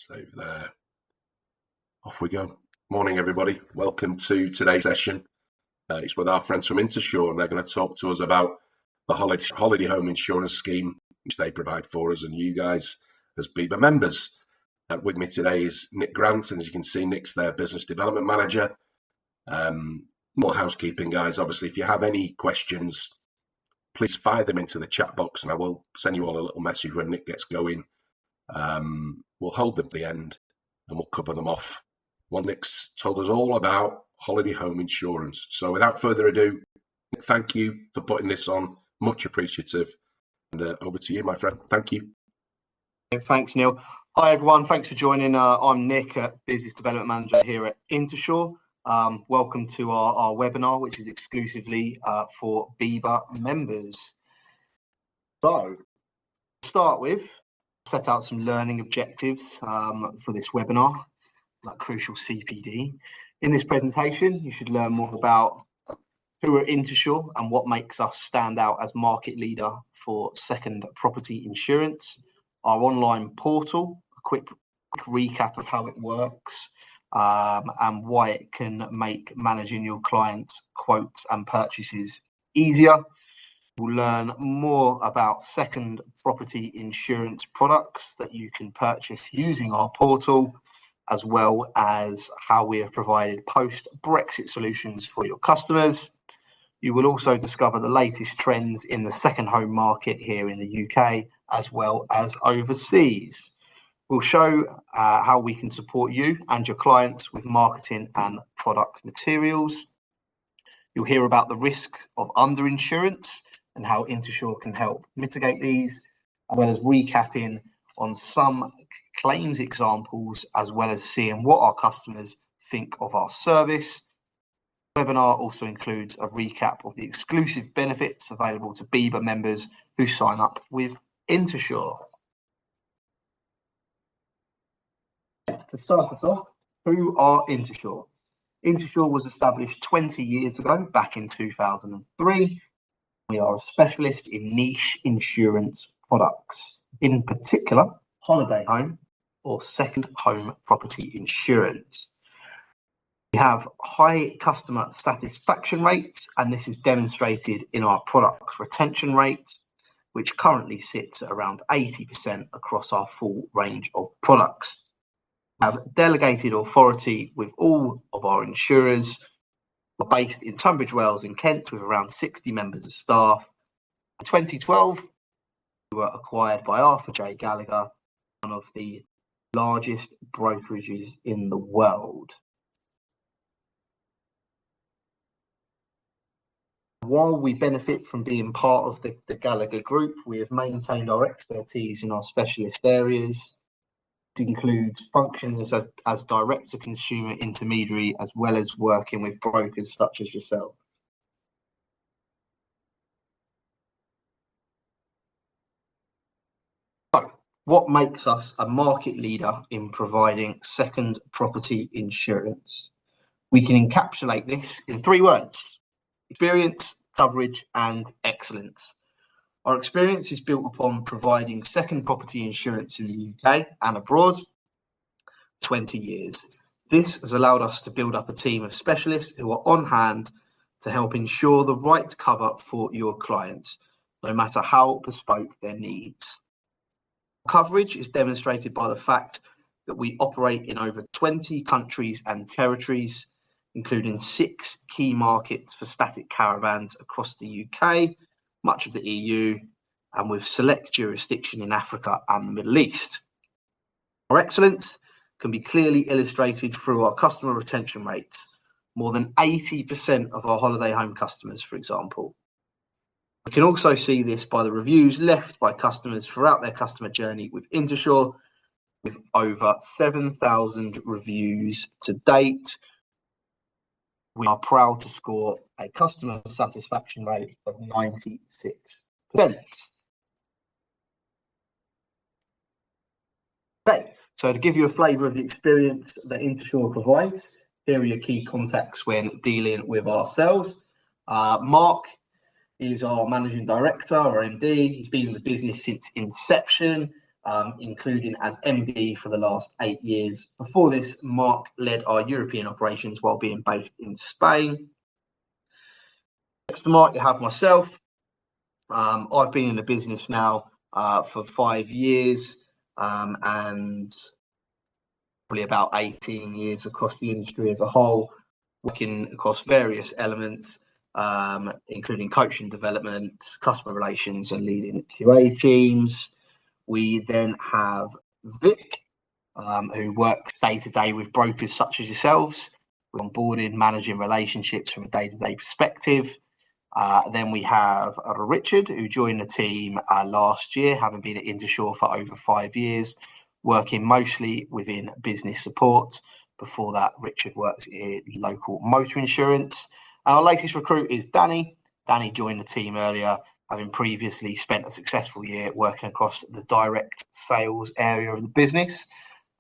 Save there. Off we go. Morning, everybody. Welcome to today's session. It's with our friends from Intershore, and they're going to talk to us about the holiday home insurance scheme which they provide for us and you guys as BIBA members. With me today is Nick Grant, and as you can see, Nick's their business development manager. More housekeeping, guys. Obviously, if you have any questions, please fire them into the chat box, and I will send you all a little message when Nick gets going. We'll hold them at the end, and we'll cover them off once Nick's told us all about holiday home insurance. So without further ado, Nick, thank you for putting this on. Much appreciative. And over to you, my friend. Thank you. Thanks, Neil. Hi, everyone. Thanks for joining. I'm Nick, Business Development Manager here at Intershore. Welcome to our webinar, which is exclusively for BIBA members. So, to start with, set out some learning objectives for this webinar, like crucial CPD. In this presentation, you should learn more about who are Intershore and what makes us stand out as market leader for second property insurance, our online portal, a quick recap of how it works, and why it can make managing your clients' quotes and purchases easier. We'll learn more about second property insurance products that you can purchase using our portal, as well as how we have provided post-Brexit solutions for your customers. You will also discover the latest trends in the second home market here in the UK, as well as overseas. We'll show how we can support you and your clients with marketing and product materials. You'll hear about the risk of underinsurance and how Intershore can help mitigate these, as well as recapping on some claims examples, as well as seeing what our customers think of our service. The webinar also includes a recap of the exclusive benefits available to BIBA members who sign up with Intershore. To start us off, who are Intershore? Intershore was established 20 years ago, back in 2003. We are a specialist in niche insurance products, in particular, holiday home or second home property insurance. We have high customer satisfaction rates, and this is demonstrated in our product retention rates, which currently sits at around 80% across our full range of products. We have delegated authority with all of our insurers. We're based in Tunbridge Wells in Kent with around 60 members of staff. In 2012, we were acquired by Arthur J. Gallagher, one of the largest brokerages in the world. While we benefit from being part of the Gallagher Group, we have maintained our expertise in our specialist areas. It includes functions as direct-to-consumer intermediary, as well as working with brokers such as yourself. So, what makes us a market leader in providing second property insurance? We can encapsulate this in 3 words: experience, coverage, and excellence. Our experience is built upon providing second property insurance in the UK and abroad, 20 years. This has allowed us to build up a team of specialists who are on hand to help ensure the right cover for your clients, no matter how bespoke their needs. Coverage is demonstrated by the fact that we operate in over 20 countries and territories, including 6 key markets for static caravans across the UK, much of the EU, and with select jurisdiction in Africa and the Middle East. Our excellence can be clearly illustrated through our customer retention rates. More than 80% of our holiday home customers, for example. We can also see this by the reviews left by customers throughout their customer journey with Intershore, with over 7,000 reviews to date. We are proud to score a customer satisfaction rate of 96%. Okay, so to give you a flavour of the experience that Intershore provides, here are your key contacts when dealing with ourselves. Mark is our Managing Director, or MD. He's been in the business since inception. including as MD for the last 8 years. Before this, Mark led our European operations while being based in Spain. Next to Mark, you have myself. I've been in the business now for 5 years and probably about 18 years across the industry as a whole, working across various elements, including coaching development, customer relations, and leading QA teams. We then have Vic, who works day to day with brokers such as yourselves, with onboarding, managing relationships from a day-to-day perspective. Then we have Richard, who joined the team last year, having been at Intershore for over 5 years, working mostly within business support. Before that, Richard worked in local motor insurance. And our latest recruit is Danny. Danny joined the team earlier, having previously spent a successful year working across the direct sales area of the business.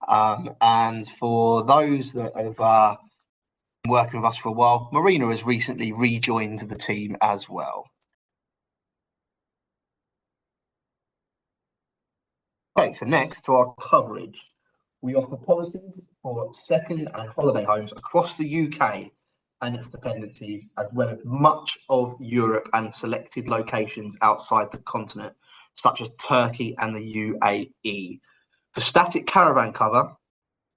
And for those that have been working with us for a while, Marina has recently rejoined the team as well. Okay, so next to our coverage, we offer policies for second and holiday homes across the UK and its dependencies, as well as much of Europe and selected locations outside the continent, such as Turkey and the UAE. For static caravan cover,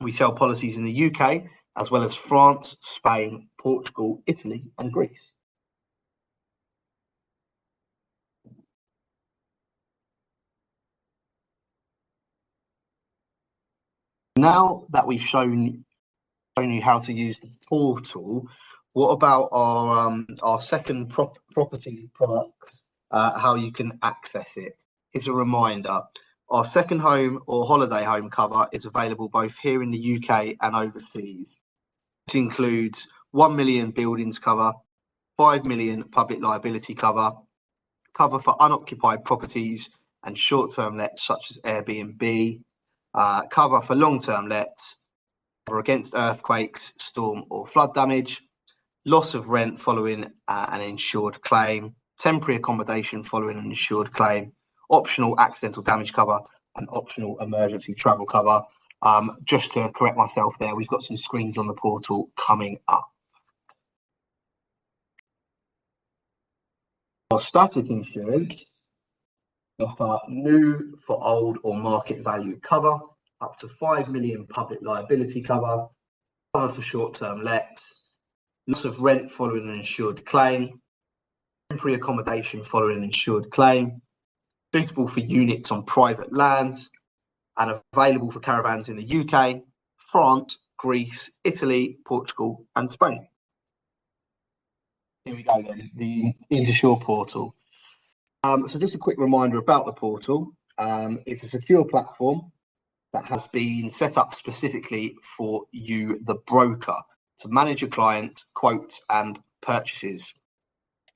we sell policies in the UK, as well as France, Spain, Portugal, Italy, and Greece. Now that we've shown you how to use the portal, what about our second property product, how you can access it? Here's a reminder. Our second home or holiday home cover is available both here in the UK and overseas. This includes 1 million buildings cover, 5 million public liability cover, cover for unoccupied properties and short-term lets such as Airbnb, cover for long-term lets, cover against earthquakes, storm or flood damage, loss of rent following an insured claim, temporary accommodation following an insured claim, optional accidental damage cover, and optional emergency travel cover. Just to correct myself there, we've got some screens on the portal coming up. Our static insurance offer new for old or market value cover, up to 5 million public liability cover, cover for short-term lets, loss of rent following an insured claim, temporary accommodation following an insured claim, suitable for units on private lands, and available for caravans in the UK, France, Greece, Italy, Portugal, and Spain. Here we go then, the Intershore portal. So just a quick reminder about the portal. It's a secure platform that has been set up specifically for you, the broker, to manage your client quotes and purchases.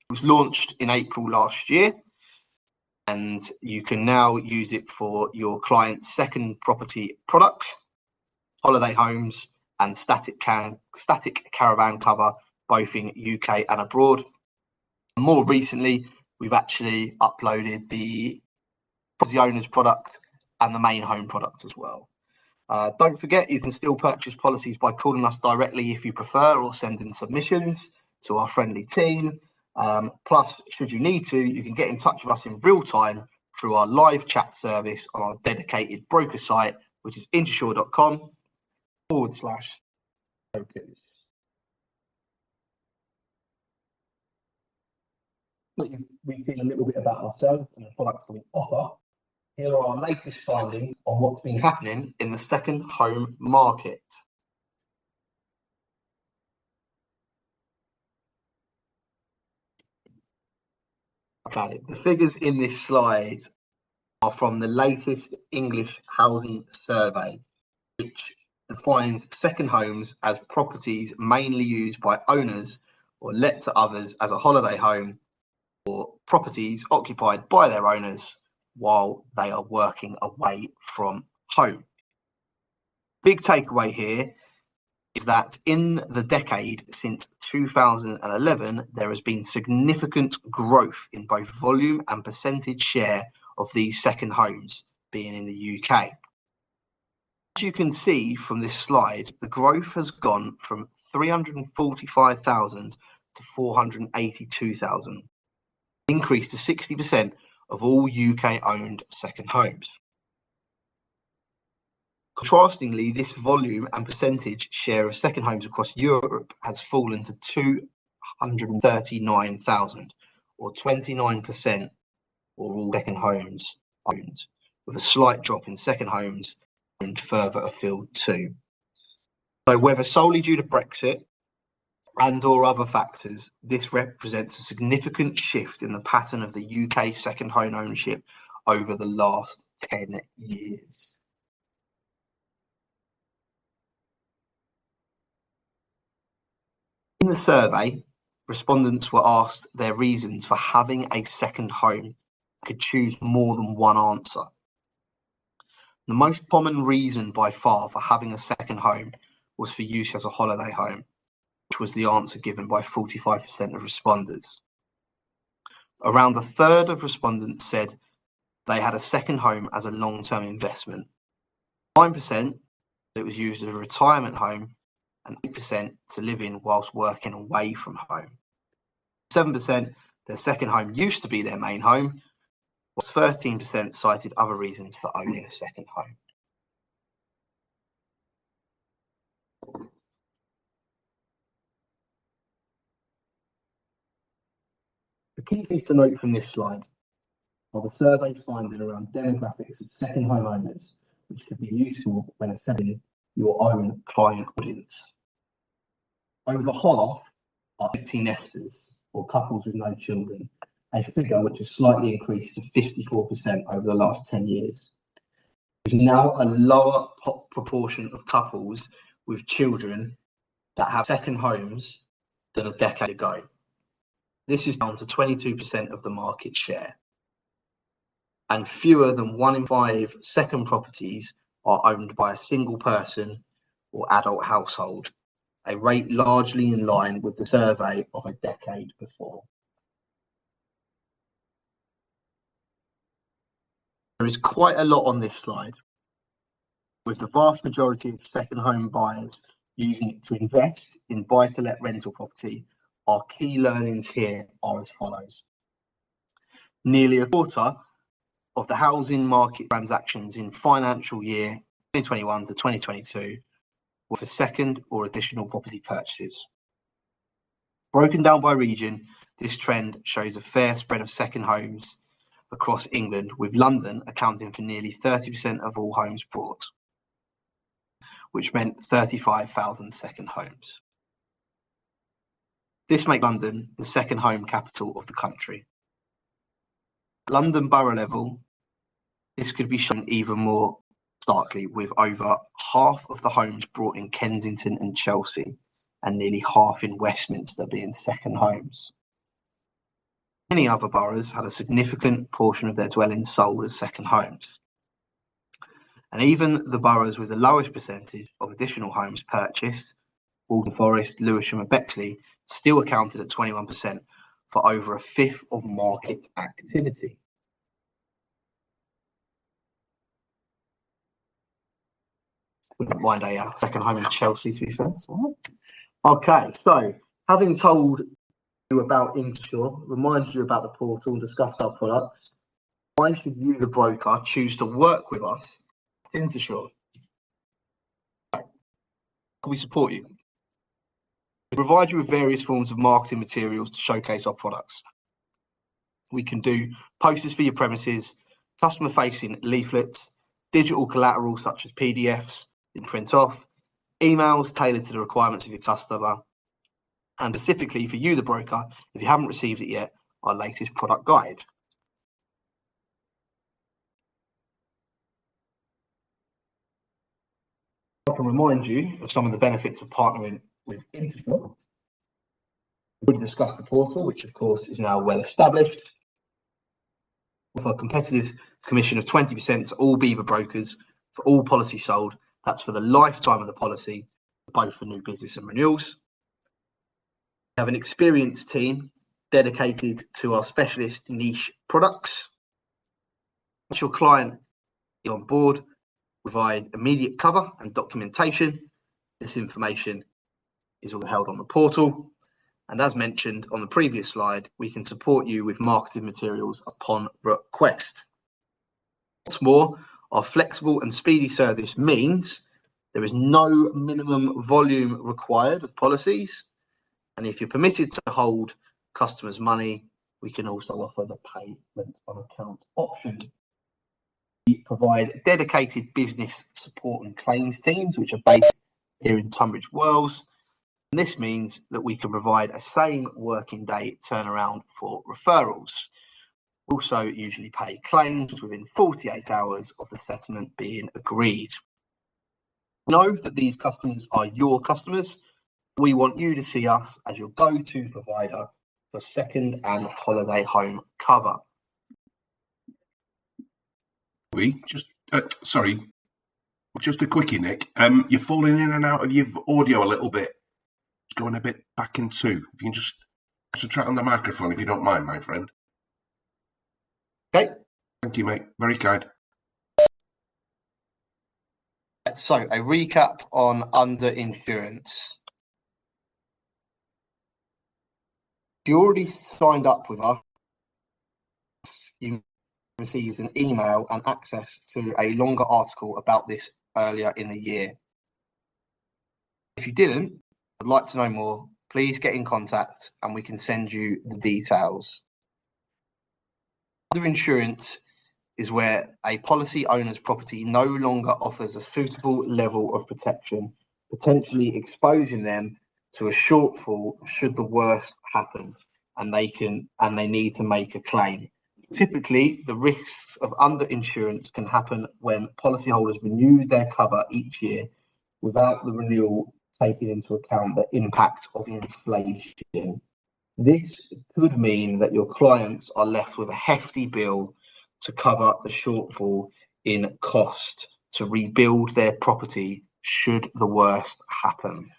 It was launched in April last year, and you can now use it for your client's second property products, holiday homes, and static caravan cover, both in UK and abroad. More recently, we've actually uploaded the property owner's product and the main home product as well. Don't forget, you can still purchase policies by calling us directly if you prefer, or sending submissions to our friendly team. Plus, should you need to, you can get in touch with us in real time through our live chat service on our dedicated broker site, which is intershore.com/brokers. We've seen a little bit about ourselves and the products we offer. Here are our latest findings on what's been happening in the second home market. Okay, the figures in this slide are from the latest English Housing Survey, which defines second homes as properties mainly used by owners or let to others as a holiday home, or properties occupied by their owners while they are working away from home. Big takeaway here is that in the decade since 2011, there has been significant growth in both volume and percentage share of these second homes, being in the UK. As you can see from this slide, the growth has gone from 345,000 to 482,000, increased to 60% of all UK-owned second homes. Contrastingly, this volume and percentage share of second homes across Europe has fallen to 239,000, or 29% of all second homes owned, with a slight drop in second homes owned further afield too. So whether solely due to Brexit and or other factors, this represents a significant shift in the pattern of the UK second home ownership over the last 10 years. In the survey, respondents were asked their reasons for having a second home, could choose more than one answer. The most common reason by far for having a second home was for use as a holiday home, which was the answer given by 45% of respondents. Around a third of respondents said they had a second home as a long-term investment. 9% it was used as a retirement home, and 8% to live in whilst working away from home. 7% their second home used to be their main home, whilst 13% cited other reasons for owning a second home. The key things to note from this slide are the survey finding around demographics of second home owners, which could be useful when assessing your own client audience. Over half are empty nesters or couples with no children, a figure which has slightly increased to 54% over the last 10 years. There's now a lower proportion of couples with children that have second homes than a decade ago. This is down to 22% of the market share. And fewer than 1 in 5 second properties are owned by a single person or adult household, a rate largely in line with the survey of a decade before. There is quite a lot on this slide, with the vast majority of second home buyers using it to invest in buy-to-let rental property. Our key learnings here are as follows. Nearly a quarter of the housing market transactions in financial year 2021 to 2022 were for second or additional property purchases. Broken down by region, this trend shows a fair spread of second homes across England, with London accounting for nearly 30% of all homes bought, which meant 35,000 second homes. This makes London the second home capital of the country. At London borough level, this could be shown even more starkly, with over half of the homes brought in Kensington and Chelsea, and nearly half in Westminster being second homes. Many other boroughs had a significant portion of their dwellings sold as second homes. And even the boroughs with the lowest percentage of additional homes purchased, Waltham Forest, Lewisham and Bexley, still accounted at 21% for over a fifth of market activity. Wouldn't mind a second home in Chelsea, to be fair. Okay, so having told you about Intershore, reminded you about the portal and discussed our products, why should you, the broker, choose to work with us at Intershore? Can we support you? We provide you with various forms of marketing materials to showcase our products. We can do posters for your premises, customer-facing leaflets, digital collateral such as PDFs in print off, emails tailored to the requirements of your customer, and specifically for you, the broker, if you haven't received it yet, our latest product guide. I can remind you of some of the benefits of partnering with Intershore. We've already discussed the portal, which of course is now well established. With a competitive commission of 20% to all BIBA brokers for all policies sold. That's for the lifetime of the policy, both for new business and renewals. We have an experienced team dedicated to our specialist niche products. Once your client on board, provide immediate cover and documentation. This information is all held on the portal. And as mentioned on the previous slide, we can support you with marketing materials upon request. What's more, our flexible and speedy service means there is no minimum volume required of policies. And if you're permitted to hold customers' money, we can also offer the payment on account option. We provide dedicated business support and claims teams, which are based here in Tunbridge Wells. And this means that we can provide a same working day turnaround for referrals. We also usually pay claims within 48 hours of the settlement being agreed. Know that these customers are your customers. We want you to see us as your go-to provider for second and holiday home cover. Just a quickie, Nick. You're falling in and out of your audio a little bit. It's going a bit back in two. If you can just concentrate on the microphone, if you don't mind, my friend. Okay. Thank you, mate. Very kind. So, a recap on underinsurance. If you already signed up with us, you received an email and access to a longer article about this earlier in the year. If you didn't, I'd like to know more, please get in contact and we can send you the details. Underinsurance is where a policy owner's property no longer offers a suitable level of protection, potentially exposing them to a shortfall should the worst happen and they need to make a claim. Typically, the risks of underinsurance can happen when policyholders renew their cover each year without the renewal taking into account the impact of inflation. This could mean that your clients are left with a hefty bill to cover the shortfall in cost to rebuild their property should the worst happen.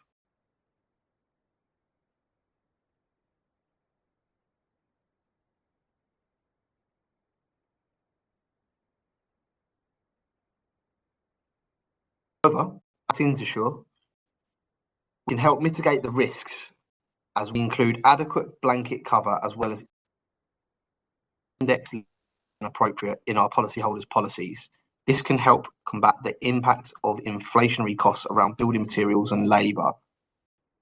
However, at Intersure, we can help mitigate the risks as we include adequate blanket cover as well as indexing appropriate in our policyholders' policies. This can help combat the impact of inflationary costs around building materials and labour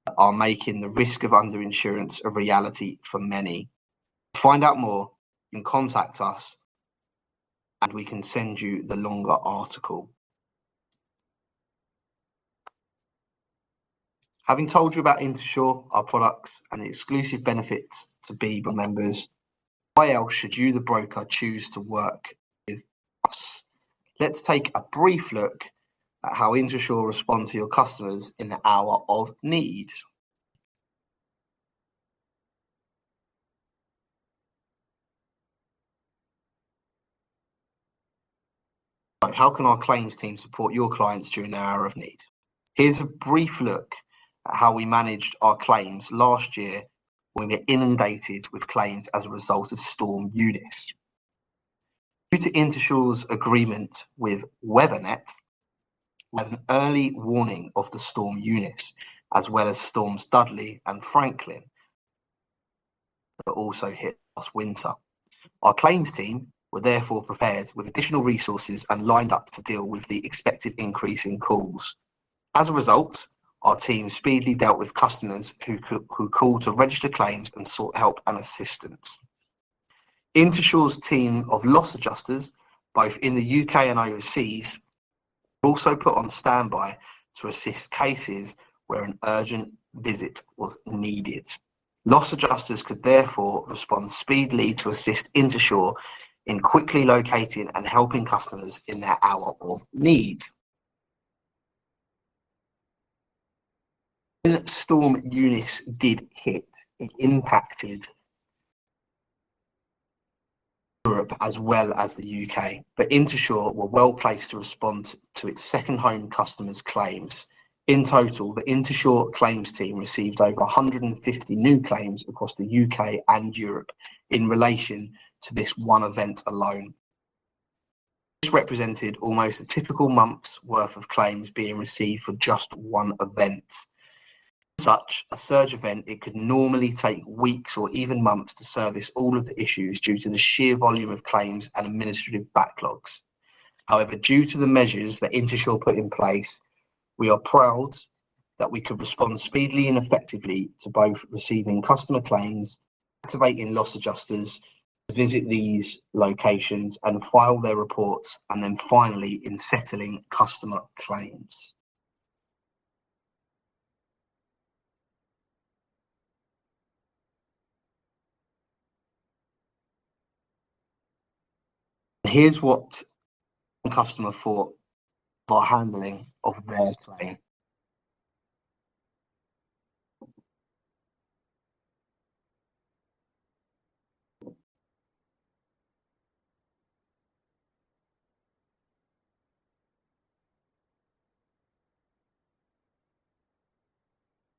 that are making the risk of underinsurance a reality for many. To find out more, you can contact us and we can send you the longer article. Having told you about Intersure, our products and the exclusive benefits to BIBA members, why else should you, the broker, choose to work with us? Let's take a brief look at how Intersure respond to your customers in the hour of need. So how can our claims team support your clients during their hour of need? Here's a brief look at how we managed our claims last year when we were inundated with claims as a result of Storm Eunice. Due to Intersure's agreement with WeatherNet, we had an early warning of the Storm Eunice, as well as Storms Dudley and Franklin that also hit last winter. Our claims team were therefore prepared with additional resources and lined up to deal with the expected increase in calls. As a result, our team speedily dealt with customers who called to register claims and sought help and assistance. Intersure's team of loss adjusters, both in the UK and overseas, were also put on standby to assist cases where an urgent visit was needed. Loss adjusters could therefore respond speedily to assist Intersure in quickly locating and helping customers in their hour of need. When Storm Eunice did hit, it impacted Europe as well as the UK, but Intersure were well placed to respond to its second home customers' claims. In total, the Intersure claims team received over 150 new claims across the UK and Europe in relation to this one event alone. This represented almost a typical month's worth of claims being received for just one event. Such a surge event, it could normally take weeks or even months to service all of the issues due to the sheer volume of claims and administrative backlogs. However, due to the measures that Intershore put in place, we are proud that we could respond speedily and effectively to both receiving customer claims, activating loss adjusters, visit these locations and file their reports, and then finally in settling customer claims. Here's what the customer thought of our handling of their claim.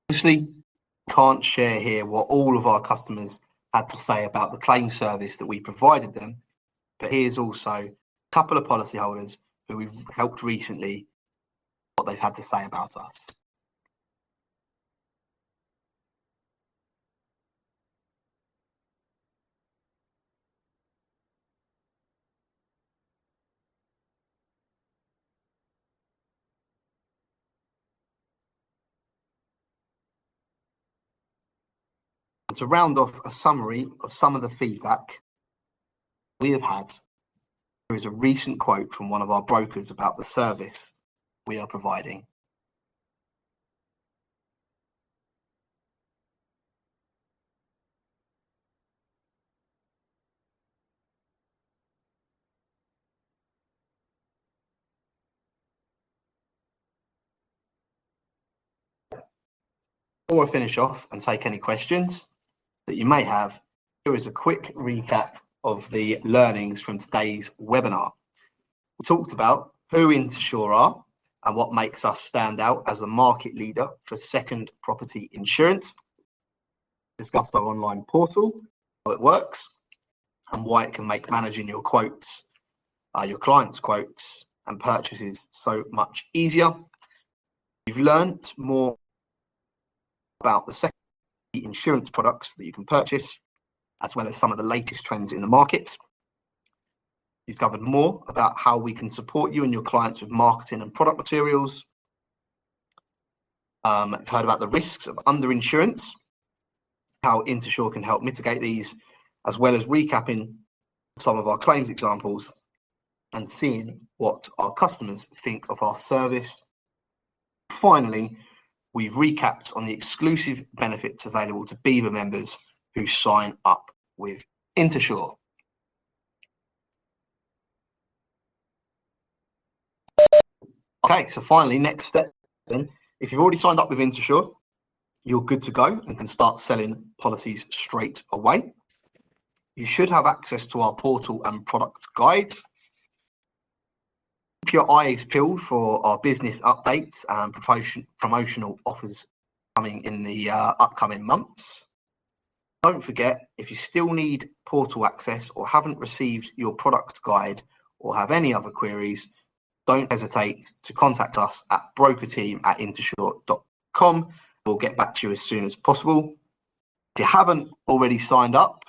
Obviously, can't share here what all of our customers had to say about the claim service that we provided them, but here's also a couple of policyholders who we've helped recently, what they've had to say about us. To round off a summary of some of the feedback we have had, there is a recent quote from one of our brokers about the service we are providing. Before I finish off and take any questions that you may have, here is a quick recap of the learnings from today's webinar. We talked about who Intershore are and what makes us stand out as a market leader for second property insurance. Discussed our online portal, how it works, and why it can make managing your quotes, your clients' quotes and purchases so much easier. You've learned more about the second insurance products that you can purchase, as well as some of the latest trends in the market. You've covered more about how we can support you and your clients with marketing and product materials. You've heard about the risks of underinsurance, how Intershore can help mitigate these, as well as recapping some of our claims examples and seeing what our customers think of our service. Finally, we've recapped on the exclusive benefits available to BIBA members who sign up with Intershore. Okay, so finally, next step then, if you've already signed up with Intershore, you're good to go and can start selling policies straight away. You should have access to our portal and product guides. Keep your eyes peeled for our business updates and promotional offers coming in the upcoming months. Don't forget, if you still need portal access or haven't received your product guide or have any other queries, don't hesitate to contact us at brokerteam@intershore.com. We'll get back to you as soon as possible. If you haven't already signed up,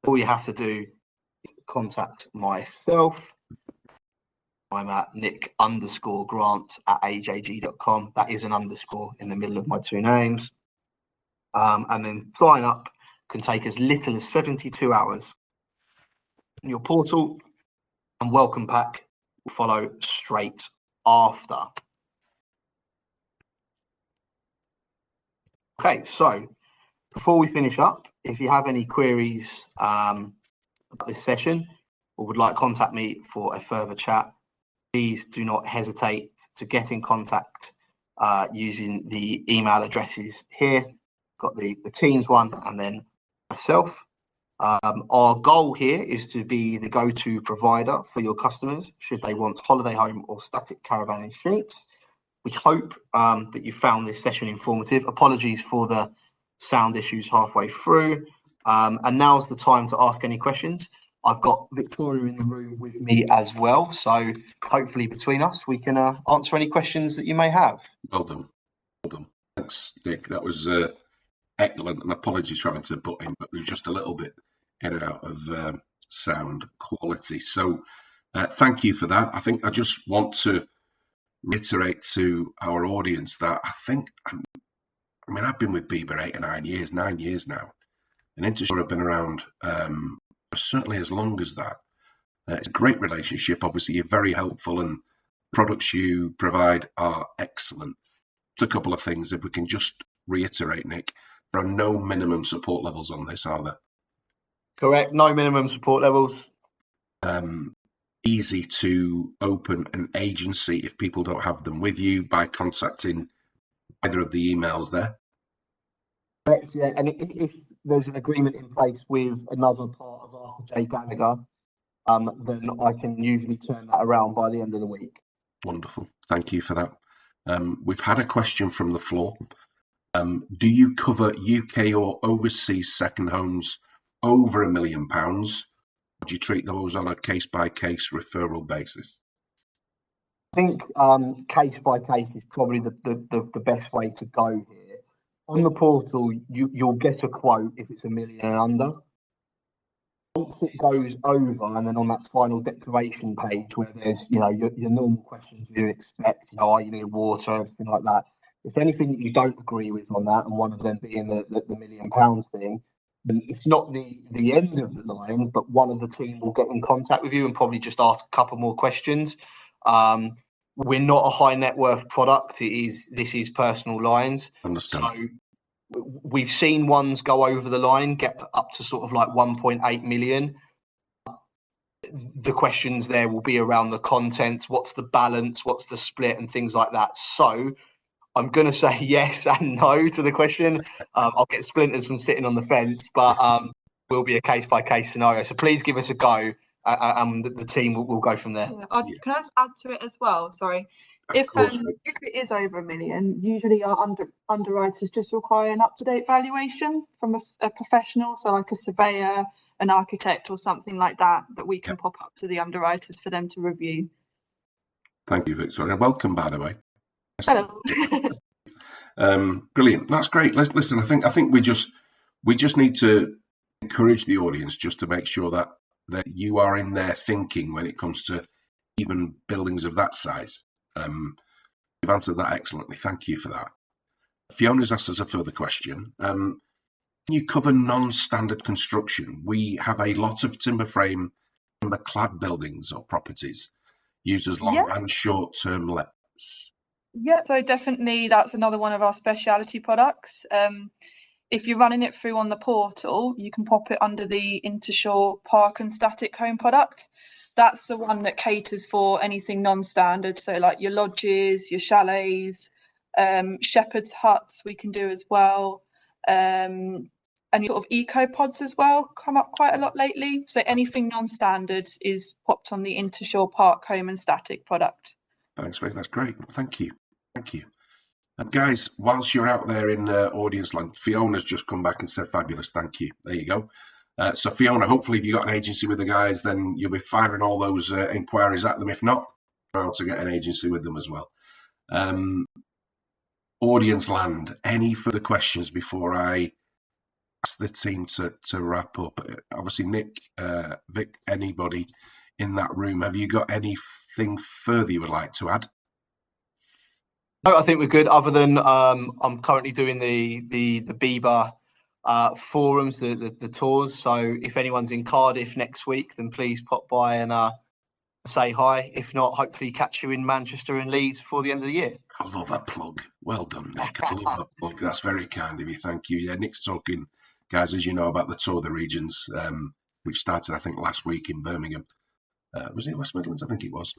all you have to do is contact myself. I'm at nick_grant@ajg.com. That is an underscore in the middle of my two names. And then sign up can take as little as 72 hours. Your portal and welcome pack will follow straight after. Okay, so before we finish up, if you have any queries about this session or would like to contact me for a further chat, please do not hesitate to get in contact using the email addresses here. Got the Teams one and then myself. Our goal here is to be the go-to provider for your customers should they want holiday home or static caravan insurance. We hope that you found this session informative. Apologies for the sound issues halfway through. And now's the time to ask any questions. I've got Victoria in the room with me as well. So hopefully between us, we can answer any questions that you may have. Well done. Well done. Thanks, Nick. That was excellent. And apologies for having to butt in, but there was just a little bit in and out of sound quality. So thank you for that. I think I just want to reiterate to our audience that I've been with BIBA 8 or 9 years, 9 years now. And Intershore have been around for certainly as long as that. It's a great relationship. Obviously, you're very helpful and the products you provide are excellent. Just a couple of things, if we can just reiterate, Nick, there are no minimum support levels on this, are there? Correct. No minimum support levels. Easy to open an agency if people don't have them with you by contacting either of the emails there. Correct, yeah. And if there's an agreement in place with another part of Arthur J. Gallagher, then I can usually turn that around by the end of the week. Wonderful. Thank you for that. We've had a question from the floor. Do you cover UK or overseas second homes over £1 million? Do you treat those on a case-by-case referral basis? I think case by case is probably the best way to go here. On the portal, you'll get a quote if it's $1 million and under. Once it goes over, and then on that final declaration page where there's your normal questions you expect, are you near water, everything like that. If anything that you don't agree with on that, and one of them being the £1 million thing, then it's not the end of the line, but one of the team will get in contact with you and probably just ask a couple more questions. We're not a high net worth product. This is personal lines. Understand. So we've seen ones go over the line, get up to sort of like 1.8 million. The questions there will be around the contents, what's the balance, what's the split, and things like that. So I'm going to say yes and no to the question. I'll get splinters from sitting on the fence, but will be a case by case scenario. So please give us a go. And the team will go from there. Yeah. Can I just add to it as well? Sorry. If it is over $1 million, usually our underwriters just require an up-to-date valuation from a professional, so like a surveyor, an architect, or something like that we can pop up to the underwriters for them to review. Thank you, Victoria. Welcome, by the way. Hello. Brilliant. That's great. Listen. I think we just need to encourage the audience just to make sure that you are in their thinking when it comes to even buildings of that size. You've answered that excellently. Thank you for that. Fiona's asked us a further question. Can you cover non-standard construction? We have a lot of timber frame, timber-clad buildings or properties used as long and short-term lets. Yeah, so definitely that's another one of our speciality products. If you're running it through on the portal, you can pop it under the Intershore Park and Static Home product. That's the one that caters for anything non-standard. So like your lodges, your chalets, shepherd's huts we can do as well. And sort of eco pods as well come up quite a lot lately. So anything non-standard is popped on the Intershore Park Home and Static product. Thanks, Vic. That's great. Thank you. Thank you. Guys, whilst you're out there in audience land, Fiona's just come back and said, fabulous, thank you. There you go. So Fiona, hopefully if you've got an agency with the guys, then you'll be firing all those inquiries at them. If not, try to get an agency with them as well. Audience land, any further questions before I ask the team to wrap up? Obviously, Nick, Vic, anybody in that room, have you got anything further you would like to add? No, I think we're good. Other than I'm currently doing the BIBA forums, the tours. So if anyone's in Cardiff next week, then please pop by and say hi. If not, hopefully catch you in Manchester and Leeds before the end of the year. I love that plug. Well done, Nick. I love that plug. That's very kind of you. Thank you. Yeah, Nick's talking, guys, as you know, about the Tour of the Regions, which started, I think, last week in Birmingham. Was it West Midlands? I think it was.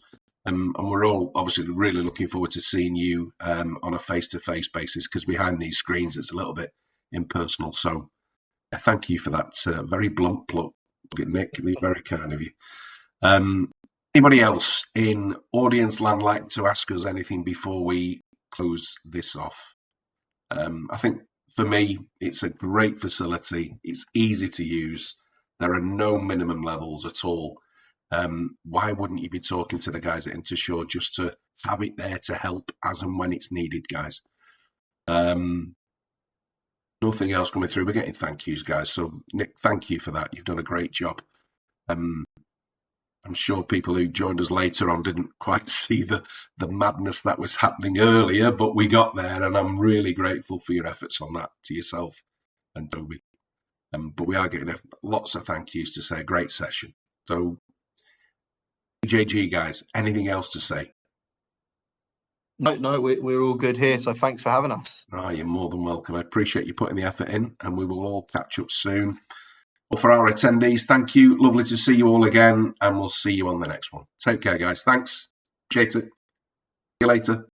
And we're all obviously really looking forward to seeing you on a face-to-face basis, because behind these screens it's a little bit impersonal. So thank you for that very blunt plug, Nick. Very kind of you. Anybody else in audience land like to ask us anything before we close this off? I think for me, it's a great facility. It's easy to use. There are no minimum levels at all. Why wouldn't you be talking to the guys at Intershore just to have it there to help as and when it's needed, guys? Nothing else coming through. We're getting thank yous, guys. So, Nick, thank you for that. You've done a great job. I'm sure people who joined us later on didn't quite see the madness that was happening earlier, but we got there, and I'm really grateful for your efforts on that, to yourself and Toby. But we are getting lots of thank yous to say. Great session. So, JG, guys, anything else to say? No, we're all good here. So thanks for having us. Oh, you're more than welcome. I appreciate you putting the effort in, and we will all catch up soon. Well, for our attendees, thank you. Lovely to see you all again, and we'll see you on the next one. Take care, guys. Thanks. Appreciate it. See you later.